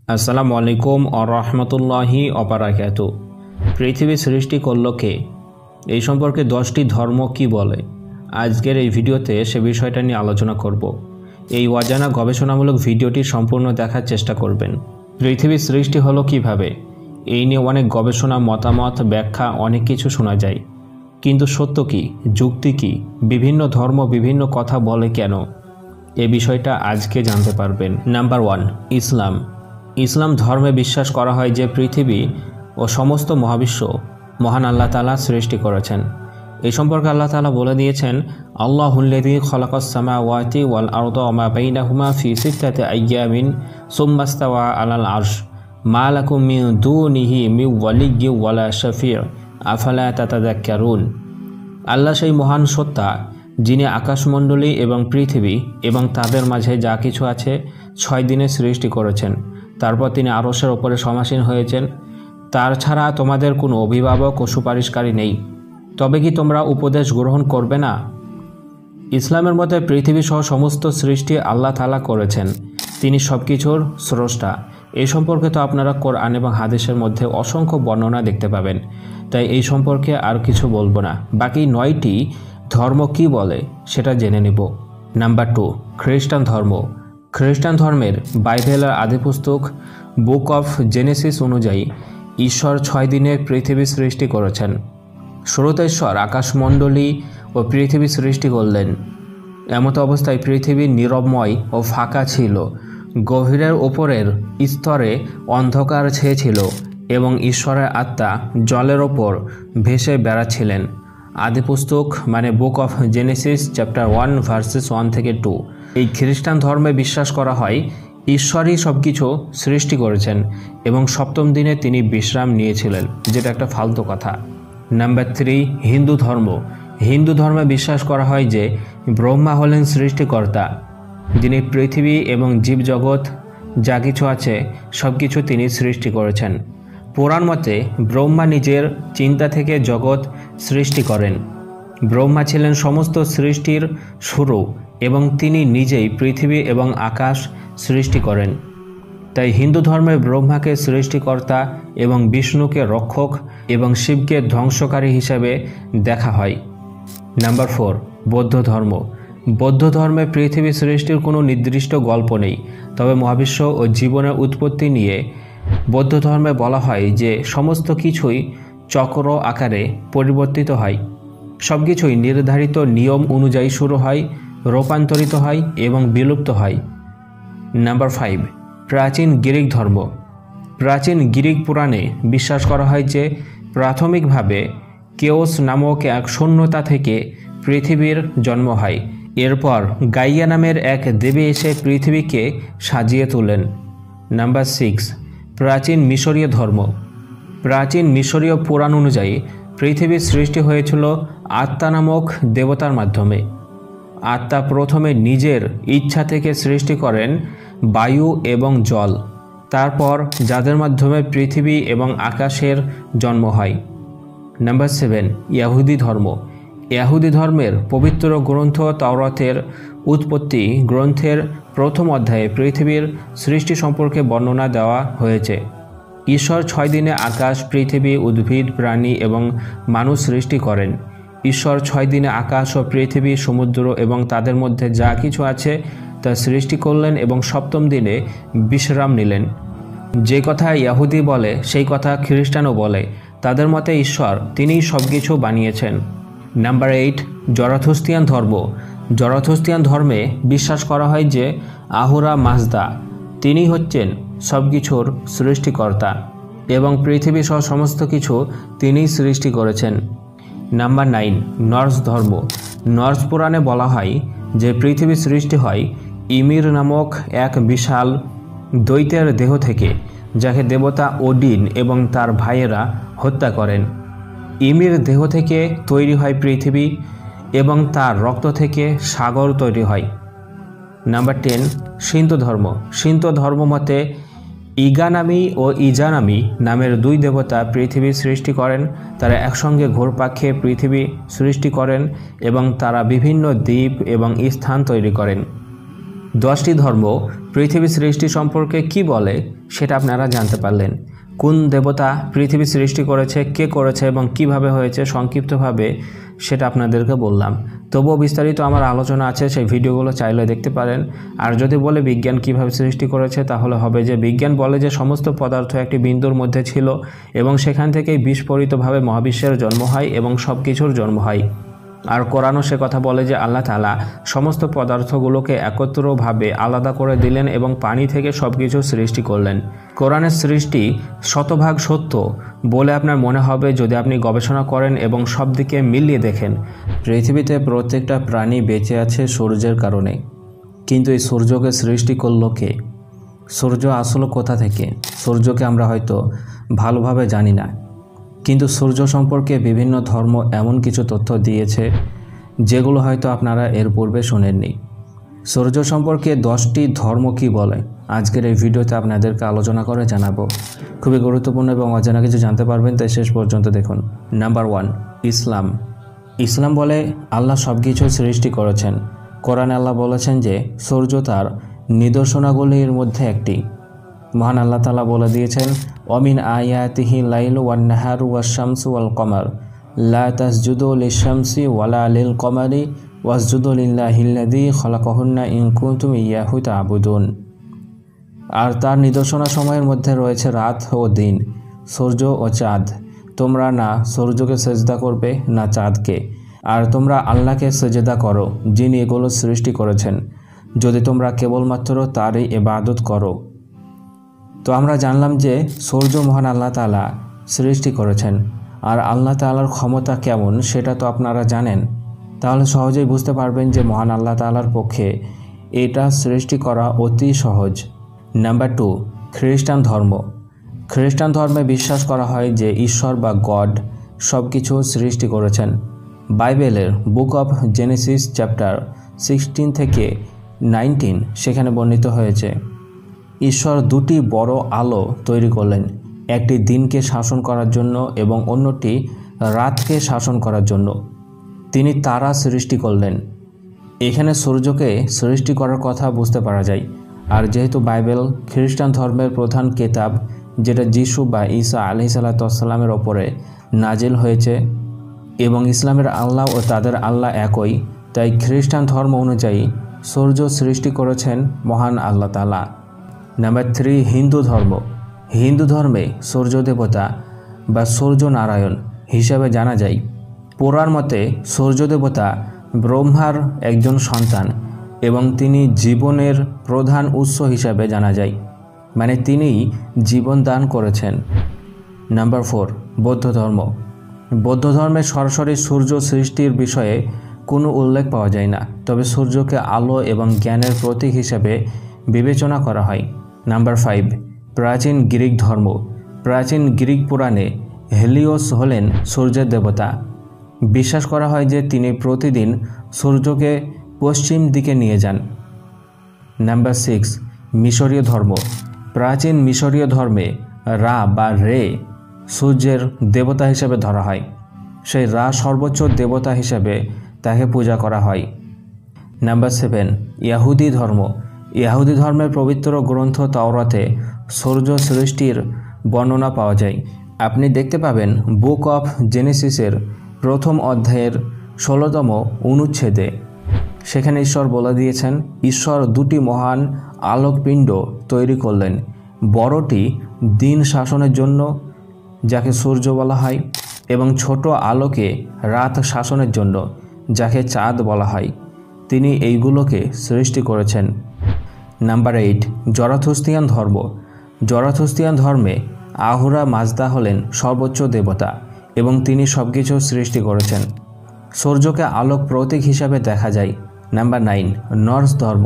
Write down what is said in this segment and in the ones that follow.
আসসালামু আলাইকুম রাহমাতুল্লাহি ওয়া বারাকাতুহু। পৃথিবী সৃষ্টি করল কে? এই সম্পর্কে 10টি ধর্ম কি বলে? আজকের এই ভিডিওতে সে বিষয়টা নিয়ে আলোচনা করব। এই অজানা গবেষণামূলক ভিডিওটি সম্পূর্ণ দেখার চেষ্টা করবেন। পৃথিবী সৃষ্টি হলো কিভাবে? এই নিয়ে অনেক গবেষণা, মতামত, ব্যাখ্যা, অনেক কিছু শোনা যায়, কিন্তু সত্য কি, যুক্তি কি, বিভিন্ন ধর্ম বিভিন্ন কথা বলে কেন, এ বিষয়টা আজকে জানতে পারবেন। নাম্বার 1, ইসলাম ধর্মে বিশ্বাস করা হয় যে পৃথিবী ও সমস্ত মহাবিশ্ব মহান আল্লাহ তাআলা সৃষ্টি করেছেন। এই সম্পর্কে আল্লাহ তাআলা বলে দিয়েছেন, আল্লাহুল্লাযী খালাকাস সামাওয়াতি ওয়াল আরদা ওয়া মা বাইনাহুমা ফি সিত্তাতি আইয়ামিন সুম্মা ইসতাওয়া আলাল আরশ মা লাকুম মিন দুনিহি মিন ওয়ালিয়্যিন ওয়ালা শাফি'উন আফালা তাতাযাক্কারুন। আল্লাহ সেই মহান সত্তা যিনি আকাশমণ্ডলী এবং পৃথিবী এবং তাদের মাঝে যা কিছু আছে 6 দিনে সৃষ্টি করেছেন। তারপর তিনি আরশের ওপরে সমাসীন হয়েছেন। তার ছাড়া তোমাদের কোনো অভিভাবক ও সুপারিশকারী নেই। তবে কি তোমরা উপদেশ গ্রহণ করবে না? ইসলামের মতে পৃথিবী সহ সমস্ত সৃষ্টি আল্লাহ তাআলা করেছেন। তিনি সব কিছুর স্রষ্টা। এই সম্পর্কে তো আপনারা কোরআন এবং হাদিসের মধ্যে অসংখ্য বর্ণনা দেখতে পাবেন, তাই এই সম্পর্কে আর কিছু বলবো না। বাকি 9টি ধর্ম কি বলে সেটা জেনে নেব। নাম্বার 2, খ্রিস্টান ধর্ম। খ্রিস্টান ধর্মের বাইবেলের আদিপুস্তক বুক অফ জেনেসিস অনুযায়ী ঈশ্বর 6 দিনে পৃথিবী সৃষ্টি করেছেন। শুরুতে ঈশ্বর আকাশমণ্ডলী ও পৃথিবী সৃষ্টি করলেন। এমত অবস্থায় পৃথিবী নীরবময় ও ফাঁকা ছিল। গভীরের ওপরের স্তরে অন্ধকার ছেয়েছিল এবং ঈশ্বরের আত্মা জলের ওপর ভেসে বেড়াচ্ছিলেন। আদিপুস্তক মানে book of Genesis chapter 1 versus 1 থেকে 2। এই খ্রিস্টান ধর্মে বিশ্বাস করা হয় ঈশ্বরই সব কিছু সৃষ্টি করেছেন এবং 7ম দিনে তিনি বিশ্রাম নিয়েছিলেন, যেটা একটা ফালতু কথা। নাম্বার 3, হিন্দু ধর্ম। হিন্দু ধর্মে বিশ্বাস করা হয় যে ব্রহ্মা হলেন সৃষ্টিকর্তা, যিনি পৃথিবী এবং জীবজগৎ যা কিছু আছে সব কিছু তিনি সৃষ্টি করেছেন। পুরাণ মতে ব্রহ্মা নিজের চিন্তা থেকে জগৎ সৃষ্টি করেন। ব্রহ্মা ছিলেন সমস্ত সৃষ্টির শুরু এবং তিনি নিজেই পৃথিবী এবং আকাশ সৃষ্টি করেন। তাই হিন্দু ধর্মে ব্রহ্মাকে সৃষ্টিকর্তা এবং বিষ্ণুকে রক্ষক এবং শিবকে ধ্বংসকারী হিসাবে দেখা হয়। নাম্বার 4, বৌদ্ধ ধর্ম। বৌদ্ধ ধর্মে পৃথিবী সৃষ্টির কোনো নির্দিষ্ট গল্প নেই, তবে মহাবিশ্ব ও জীবনের উৎপত্তি নিয়ে বৌদ্ধ ধর্মে বলা হয় যে সমস্ত কিছুই চক্র আকারে পরিবর্তিত হয়। সব কিছুই নির্ধারিত নিয়ম অনুযায়ী শুরু হয়, রূপান্তরিত হয় এবং বিলুপ্ত হয়। নাম্বার 5, প্রাচীন গ্রিক ধর্ম। প্রাচীন গ্রিক পুরাণে বিশ্বাস করা হয় যে প্রাথমিকভাবে কেওস নামক এক শূন্যতা থেকে পৃথিবীর জন্ম হয়। এরপর গাইয়া নামের এক দেবী এসে পৃথিবীকে সাজিয়ে তোলেন। নাম্বার 6, প্রাচীন মিশরীয় ধর্ম। প্রাচীন মিশরীয় পুরাণ অনুযায়ী পৃথিবীর সৃষ্টি হয়েছিল আত্মা নামক দেবতার মাধ্যমে। আত্মা প্রথমে নিজের ইচ্ছা থেকে সৃষ্টি করেন বায়ু এবং জল, তারপর যাদের মাধ্যমে পৃথিবী এবং আকাশের জন্ম হয়। নাম্বার 7, ইহুদি ধর্ম। ইহুদি ধর্মের পবিত্র গ্রন্থ তাওরাতের উৎপত্তি গ্রন্থের 1ম অধ্যায়ে পৃথিবীর সৃষ্টি সম্পর্কে বর্ণনা দেওয়া হয়েছে। ঈশ্বর 6 দিনে আকাশ, পৃথিবী, উদ্ভিদ, প্রাণী এবং মানুষ সৃষ্টি করেন। ঈশ্বর 6 দিনে আকাশ ও পৃথিবী, সমুদ্র এবং তাদের মধ্যে যা কিছু আছে তা সৃষ্টি করলেন এবং 7ম দিনে বিশ্রাম নিলেন। যে কথা ইহুদি বলে সেই কথা খ্রিস্টানও বলে। তাদের মতে ঈশ্বর তিনিই সব কিছু বানিয়েছেন। নাম্বার 8, জরাথুস্ত্রিয়ান ধর্ম। জরাথুস্ত্রিয়ান ধর্মে বিশ্বাস করা হয় যে আহুরা মাজদা তিনি হচ্ছেন সব কিছুর সৃষ্টিকর্তা এবং পৃথিবী সহ সমস্ত কিছু তিনিই সৃষ্টি করেছেন। নাম্বার 9, নর্স ধর্ম। নর্স পুরাণে বলা হয় যে পৃথিবী সৃষ্টি হয় ইমির নামক এক বিশাল দৈত্যের দেহ থেকে, যাকে দেবতা ওডিন এবং তার ভাইয়েরা হত্যা করেন। ইমির দেহ থেকে তৈরি হয় পৃথিবী এবং তার রক্ত থেকে সাগর তৈরি হয়। নাম্বার 10, শিন্তো ধর্ম। শিন্তো ধর্ম মতে ইগানামি ও ইজানামি নামের 2 দেবতা পৃথিবী সৃষ্টি করেন। তারা একসঙ্গে ঘুরপাকে পৃথিবী সৃষ্টি করেন এবং তারা বিভিন্ন দ্বীপ এবং স্থান তৈরি করেন। 10টি ধর্ম পৃথিবী সৃষ্টি সম্পর্কে কি বলে সেটা আপনারা জানতে পারলেন। কোন দেবতা পৃথিবী সৃষ্টি করেছে, কে করেছে এবং কিভাবে হয়েছে সংক্ষিপ্তভাবে সেটা আপনাদেরকে বললাম। তবুও বিস্তারিত আমার আলোচনা আছে, সেই ভিডিওগুলো চাইলে দেখতে পারেন। আর যদি বলে বিজ্ঞান কিভাবে সৃষ্টি করেছে, তাহলে হবে যে বিজ্ঞান বলে যে সমস্ত পদার্থ একটি বিন্দুর মধ্যে ছিল এবং সেখান থেকেই বিস্ফোরিতভাবে মহাবিশ্বের জন্ম হয় এবং সব কিছুর জন্ম হয়। আর কোরআনও সে কথা বলে যে আল্লাহ তাআলা সমস্ত পদার্থগুলোকে একত্রভাবে আলাদা করে দিলেন এবং পানি থেকে সব কিছু সৃষ্টি করলেন। কোরআনের সৃষ্টি শতভাগ সত্য বলে আপনার মনে হবে যদি আপনি গবেষণা করেন এবং সব দিকে মিলিয়ে দেখেন। পৃথিবীতে প্রত্যেকটা প্রাণী বেঁচে আছে সূর্যের কারণে, কিন্তু এই সূর্যকে সৃষ্টি করলো কে? সূর্য আসলে কোথা থেকে? সূর্যকে আমরা হয়তো ভালোভাবে জানি না, কিন্তু সূর্য সম্পর্কে বিভিন্ন ধর্ম এমন কিছু তথ্য দিয়েছে যেগুলো হয়তো আপনারা এর পূর্বে শোনেননি। সূর্য সম্পর্কে 10টি ধর্ম কি বলে আজকের এই ভিডিওতে আপনাদেরকে আলোচনা করে জানাবো। খুবই গুরুত্বপূর্ণ এবং অজানা কিছু জানতে পারবেন, তাই শেষ পর্যন্ত দেখুন। নাম্বার 1, ইসলাম। ইসলাম বলে আল্লাহ সব কিছু সৃষ্টি করেছেন। কোরআনে আল্লাহ বলেছেন যে সূর্য তার নিদর্শনাগুলির মধ্যে একটি। মহান আল্লাহ তাআলা বলে দিয়েছেন, অমিন আয়াতিহি লাইলু ওয়ান নাহারু ওয়াশ শামসু ওয়াল কমার লা তাসজুদু লিশ-শামসি ওয়ালা লিল কমারি ওয়াসজুদু লিল্লাহিল্লাযী খালাকাহুন্না ইন কুনতুম ইয়াহু তা'বুদুন। আর তার নিদর্শনা সময়ের মধ্যে রয়েছে রাত ও দিন, সূর্য ও চাঁদ। তোমরা না সূর্যকে সেজদা করবে না চাঁদকে, আর তোমরা আল্লাহকে সেজদা করো যিনি এগুলো সৃষ্টি করেছেন, যদি তোমরা কেবলমাত্র তারই ইবাদত করো। তো আমরা জানলাম যে সূর্য মহান আল্লাহ তাআলা সৃষ্টি করেছেন, আর আল্লাহ তাআলার ক্ষমতা কেমন সেটা তো আপনারা জানেন। তাহলে সহজেই বুঝতে পারবেন যে মহান আল্লাহ তাআলার পক্ষে এটা সৃষ্টি করা অতি সহজ। নাম্বার 2, খ্রিস্টান ধর্ম। খ্রিস্টান ধর্মে বিশ্বাস করা হয় যে ঈশ্বর বা গড সব কিছু সৃষ্টি করেছেন। বাইবেলের বুক অফ জেনেসিস চ্যাপ্টার 16 থেকে 19 সেখানে বর্ণিত হয়েছে, ঈশ্বর 2টি বড় আলো তৈরি করলেন, একটি দিনকে শাসন করার জন্য এবং অন্যটি রাতকে শাসন করার জন্য। তিনি তারা সৃষ্টি করলেন। এখানে সূর্যকে সৃষ্টি করার কথা বুঝতে পারা যায়। আর যেহেতু বাইবেল খ্রিস্টান ধর্মের প্রধান কিতাব, যেটা যিশু বা ঈসা আলাইহিসসালামের ওপরে নাজিল হয়েছে, এবং ইসলামের আল্লাহ ও তাদের আল্লাহ একই, তাই খ্রিস্টান ধর্ম অনুযায়ী সূর্য সৃষ্টি করেছেন মহান আল্লাহ তাআলা। নাম্বার 3, হিন্দু ধর্ম। হিন্দু ধর্মে সূর্য দেবতা বা সূর্য নারায়ণ হিসাবে জানা যায়। পুরাণ মতে সূর্য দেবতা ব্রহ্মার একজন সন্তান এবং তিনি জীবনের প্রধান উৎস হিসাবে জানা যায়, মানে তিনিই জীবন দান করেছেন। নাম্বার 4, বৌদ্ধ ধর্ম। বৌদ্ধ ধর্মে সরাসরি সূর্য সৃষ্টির বিষয়ে কোনো উল্লেখ পাওয়া যায় না, তবে সূর্যকে আলো এবং জ্ঞানের প্রতীক হিসাবে বিবেচনা করা হয়। নাম্বার 5, প্রাচীন গ্রিক ধর্ম। প্রাচীন গ্রিক পুরাণে হেলিওস হলেন সূর্যের দেবতা। বিশ্বাস করা হয় যে তিনি প্রতিদিন সূর্যকে পশ্চিম দিকে নিয়ে যান। নাম্বার 6, মিশরীয় ধর্ম। প্রাচীন মিশরীয় ধর্মে রা বা রে সূর্যের দেবতা হিসেবে ধরা হয়। সেই রা সর্বোচ্চ দেবতা হিসেবে তাকে পূজা করা হয়। নাম্বার 7, ইহুদি ধর্ম। ইহুদি ধর্মের পবিত্র গ্রন্থ তাওরাতে সূর্য সৃষ্টির বর্ণনা পাওয়া যায়। আপনি দেখতে পাবেন বুক অফ জেনেসিসের 1ম অধ্যায়ের 16তম অনুচ্ছেদে। সেখানে ঈশ্বর বলে দিয়েছেন, ঈশ্বর 2টি মহান আলোকপিণ্ড তৈরি করলেন, বড়টি দিন শাসনের জন্য যাকে সূর্য বলা হয়, এবং ছোট আলোকে রাত শাসনের জন্য যাকে চাঁদ বলা হয়। তিনি এইগুলোকে সৃষ্টি করেছেন। নাম্বার 8, জরাথুস্ত্রিয়ান ধর্ম। জরাথুস্ত্রিয়ান ধর্মে আহুরা মাজদা হলেন সর্বোচ্চ দেবতা এবং তিনি সব কিছু সৃষ্টি করেছেন। সূর্যকে আলোক প্রতীক হিসাবে দেখা যায়। নাম্বার 9, নর্স ধর্ম।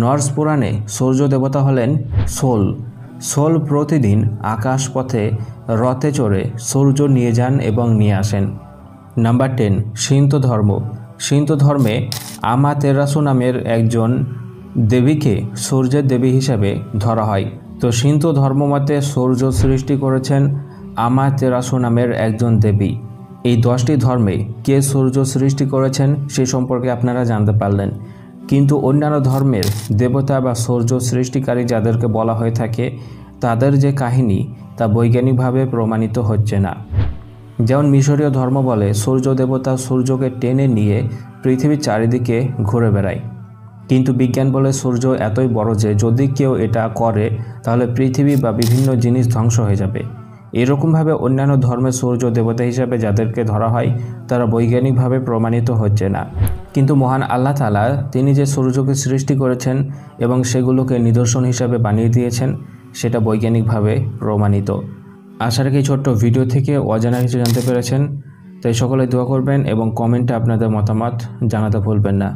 নর্স পুরাণে সূর্য দেবতা হলেন সোল। সোল প্রতিদিন আকাশপথে রথে চড়ে সূর্য নিয়ে যান এবং নিয়ে আসেন। নাম্বার 10, শিন্তো ধর্ম। শিন্তো ধর্মে আমাতেরাসু নামের একজন দেবীকে সূর্যের দেবী হিসাবে ধরা হয়। তো শিন্তো ধর্মমতে সূর্য সৃষ্টি করেছেন আমাতেরাসু নামের একজন দেবী। এই 10টি ধর্মে কে সূর্য সৃষ্টি করেছেন সে সম্পর্কে আপনারা জানতে পারলেন। কিন্তু অন্যান্য ধর্মের দেবতা বা সূর্য সৃষ্টিকারী যাদেরকে বলা হয়ে থাকে তাদের যে কাহিনী তা বৈজ্ঞানিকভাবে প্রমাণিত হচ্ছে না। যেমন মিশরীয় ধর্ম বলে সূর্য দেবতা সূর্যকে টেনে নিয়ে পৃথিবীর চারিদিকে ঘুরে বেড়ায়, কিন্তু বিজ্ঞান বলে সূর্য এতই বড় যে যদি কেউ এটা করে তাহলে পৃথিবী বা বিভিন্ন জিনিস ধ্বংস হয়ে যাবে। এরকমভাবে অন্যান্য ধর্মের সূর্য দেবতা হিসাবে যাদেরকে ধরা হয় তারা বৈজ্ঞানিকভাবে প্রমাণিত হচ্ছে না। কিন্তু মহান আল্লাহ তাআলা তিনি যে সূর্যকে সৃষ্টি করেছেন এবং সেগুলোকে নিদর্শন হিসাবে বানিয়ে দিয়েছেন সেটা বৈজ্ঞানিকভাবে প্রমাণিত। আশা রাখি ছোট্ট ভিডিও থেকে অজানা কিছু জানতে পেরেছেন। তাই সকলে দোয়া করবেন এবং কমেন্টে আপনাদের মতামত জানাতে ভুলবেন না।